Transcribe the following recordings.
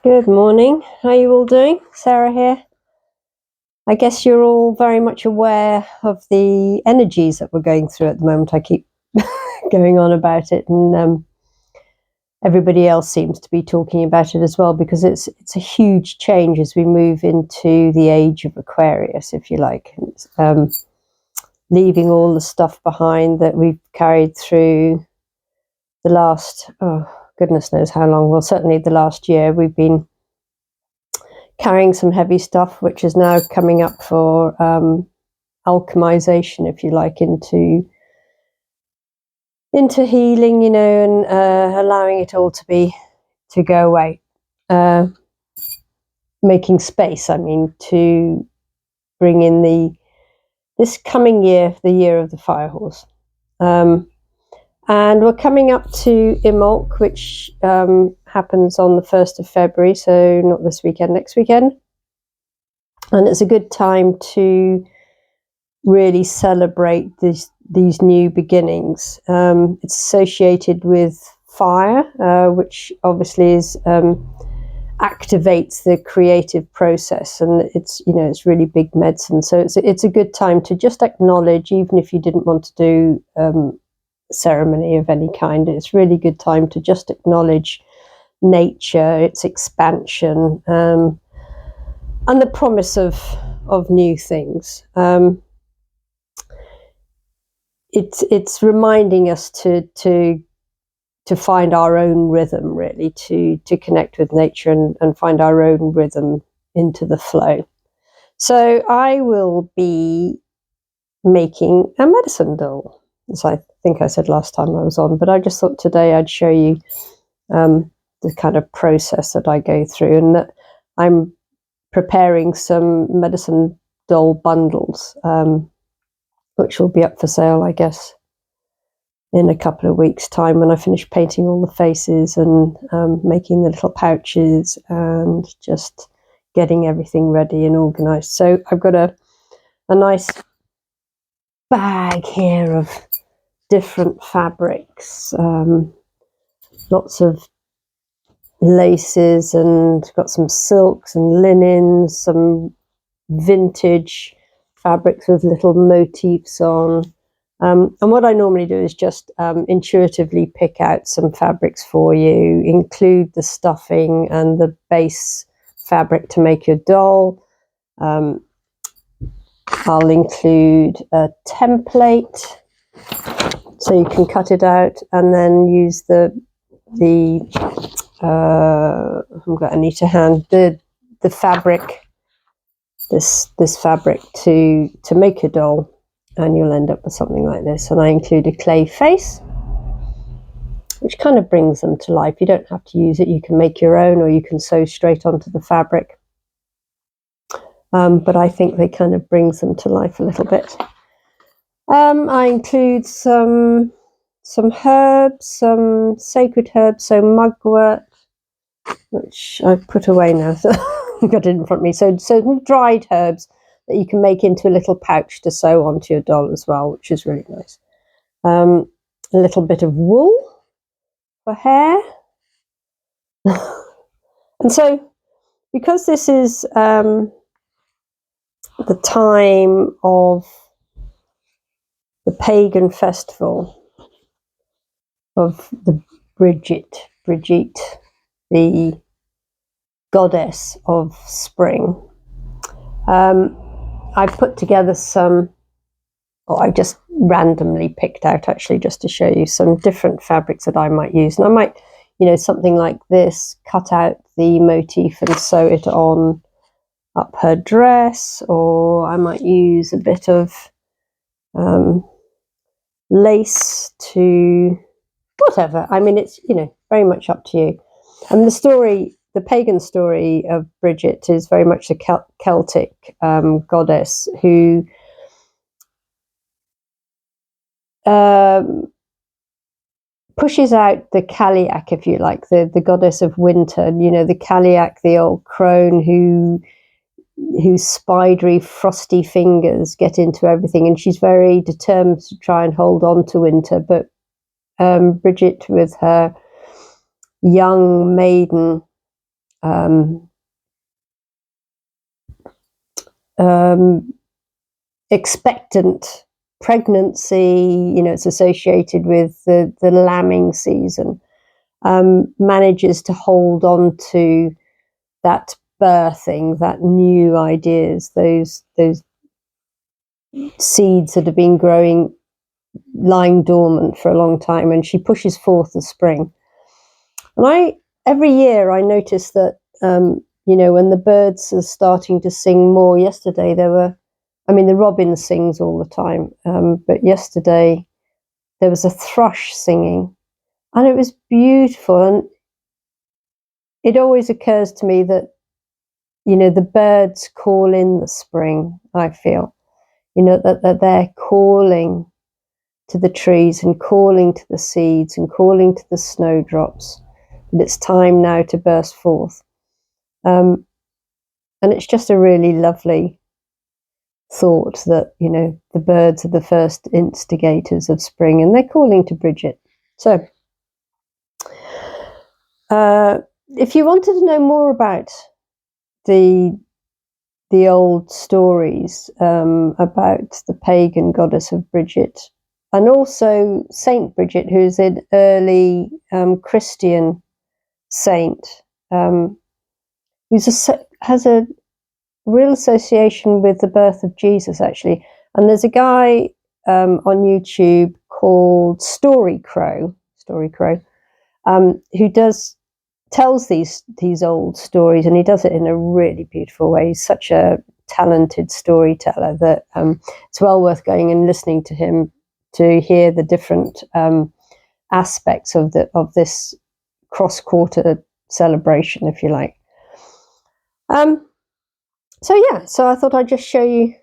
Good morning. How are you all doing? Sarah here. I guess you're all very much aware of the energies that we're going through at the moment. I keep going on about it, and everybody else seems to be talking about it as well, because it's a huge change as we move into the age of Aquarius, if you like. Leaving all the stuff behind that we've carried through the last, goodness knows how long. Well, certainly the last year we've been carrying some heavy stuff, which is now coming up for alchemization, if you like, into healing, and allowing it all to go away, making space. I mean, to bring in this coming year, the year of the fire horse. And we're coming up to Imbolc, which happens on the 1st of February, so not this weekend, next weekend. And it's a good time to really celebrate these new beginnings. It's associated with fire, which obviously activates the creative process, and it's really big medicine. So it's a good time to just acknowledge, even if you didn't want to do ceremony of any kind. It's really good time to just acknowledge nature, its expansion, and the promise of new things. It's reminding us to find our own rhythm, really, to connect with nature and find our own rhythm into the flow. So I will be making a medicine doll, as I think I said last time I was on, but I just thought today I'd show you the kind of process that I go through, and that I'm preparing some medicine doll bundles, which will be up for sale, I guess, in a couple of weeks' time, when I finish painting all the faces and making the little pouches and just getting everything ready and organised. So I've got a nice bag here of different fabrics, lots of laces, and got some silks and linens, some vintage fabrics with little motifs on. And what I normally do is just intuitively pick out some fabrics for you, include the stuffing and the base fabric to make your doll. I'll include a template, so you can cut it out and then use the I'm going to need to hand the fabric, this fabric to make a doll, and you'll end up with something like this. And I include a clay face, which kind of brings them to life. You don't have to use it. You can make your own, or you can sew straight onto the fabric. But I think they kind of brings them to life a little bit. I include some herbs, some sacred herbs, so mugwort, which I've put away now, so I've got it in front of me. So dried herbs that you can make into a little pouch to sew onto your doll as well, which is really nice. A little bit of wool for hair. And so, because this is the time of the pagan festival of the Brigitte, the goddess of spring, I've put together I just randomly picked out, actually, just to show you some different fabrics that I might use. And I might, something like this, cut out the motif and sew it on up her dress, or I might use a bit of lace to whatever. I mean, it's, very much up to you. And the pagan story of Bridget is very much a Celtic goddess who pushes out the Cailleach, if you like, the goddess of winter. The Cailleach, the old crone whose spidery, frosty fingers get into everything, and she's very determined to try and hold on to winter. But Bridget, with her young maiden expectant pregnancy, it's associated with the lambing season, manages to hold on to that birthing, that new ideas, those seeds that have been growing, lying dormant for a long time, and she pushes forth the spring. And every year I notice that when the birds are starting to sing more. Yesterday the robin sings all the time, but yesterday there was a thrush singing, and it was beautiful. And it always occurs to me that the birds call in the spring. I feel that they're calling to the trees and calling to the seeds and calling to the snowdrops, that it's time now to burst forth. And it's just a really lovely thought that the birds are the first instigators of spring, and they're calling to Bridget. So if you wanted to know more about the old stories about the pagan goddess of Bridget, and also Saint Bridget, who's an early Christian saint, has a real association with the birth of Jesus, actually. And there's a guy on YouTube called Story Crow, who tells these old stories, and he does it in a really beautiful way. He's such a talented storyteller that it's well worth going and listening to him to hear the different aspects of this cross-quarter celebration, if you like. So I thought I'd just show you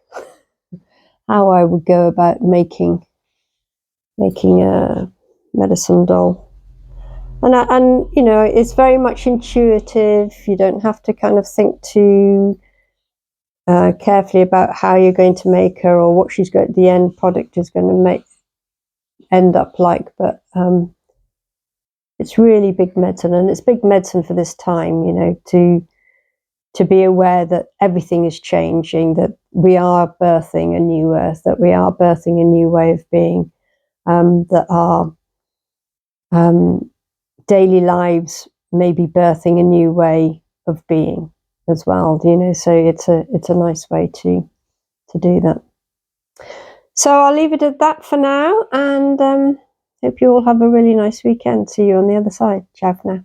how I would go about making a medicine doll. And it's very much intuitive. You don't have to kind of think too carefully about how you're going to make her or what the end product is going to end up like. But it's really big medicine, and it's big medicine for this time. To be aware that everything is changing, that we are birthing a new earth, that we are birthing a new way of being, that our daily lives may be birthing a new way of being as well. So it's a nice way to do that. So I'll leave it at that for now, and hope you all have a really nice weekend. See you on the other side. Ciao for now.